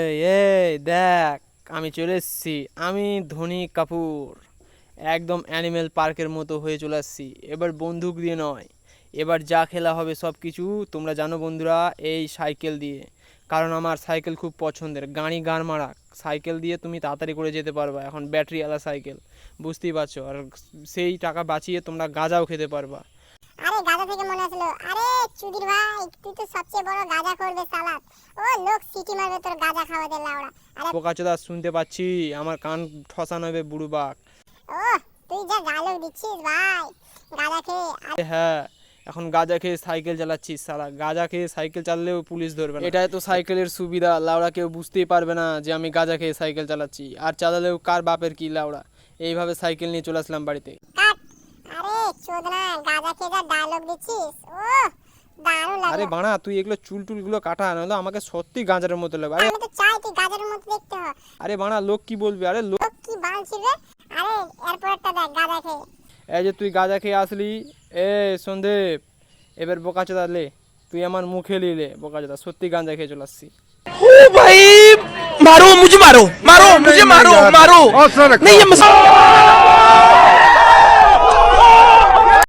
এই দেখ, আমি চলে এসেছি। আমি ধনী কাপুর, একদম অ্যানিমেল পার্কের মতো হয়ে চলে আসছি। এবার বন্দুক দিয়ে নয়, এবার যা খেলা হবে সব কিছু তোমরা জানো বন্ধুরা, এই সাইকেল দিয়ে। কারণ আমার সাইকেল খুব পছন্দের, গাড়ি গাড় মারা সাইকেল দিয়ে তুমি তাড়াতাড়ি করে যেতে পারবা। এখন ব্যাটারিওয়ালা সাইকেল, বুঝতেই পারছো। আর সেই টাকা বাঁচিয়ে তোমরা গাঁজাও খেতে পারবা। আরে গাঁজা থেকে মনে আসলো, আরে চুদির ভাই, তুই তো সবচেয়ে বড় গাঁজা করবে সালাদ। ও লোক সিটি মারবে তোর গাঁজা খাওয়াতে লাউড়া। আরে বোকাচোদা, শুনতে পাচ্ছি, আমার কান ঠসানো হবে বুড়ো বাক। ও তুই যা গালক দিচ্ছিস ভাই, গাঁজা খেয়ে। হ্যাঁ, এখন গাঁজা খেয়ে সাইকেল চালাচ্ছিস সালা। গাঁজা খেয়ে সাইকেল চাললেও পুলিশ ধরবে না। এটাই তো সাইকেলের সুবিধা, লাউড়া কেউ বুঝতেই পারবে না যে আমি গাঁজা খেয়ে সাইকেল চালাচ্ছি। আর চালালেও কার বাপের কি লাউড়া। এইভাবে সাইকেল নিয়ে চলে আসলাম বাড়িতে। কাট। আরে চোদনা, গাঁজা খেয়ে যা ডায়লগ দিচ্ছিস, ও দারুণ আরে লাগলো। বাড়া, তুই এগুলো চুল টুল গুলো কাটা, নাহলে আমাকে সত্যি গাঁজার মতো লাগবে। আরে আমি তো চাই তুই গাঁজার মতো দেখতে হ। আরে বাড়া, লোক কি বলবি? আরে লোক, লোক কি বালছিস রে? আরে এরপরটা দেখ গাঁজা খেয়ে। এই যে তুই গাঁজা খেয়ে আসলি, এ সন্দীপ, এবার বোকাচোদা লে, তুই আমার মুখে লিলে বোকাচোদা, সত্যি গাঁজা খেয়ে চলে আসছি। ओ भाई मारो मुझे, मारो मारो मुझे, मारो मारो नहीं ये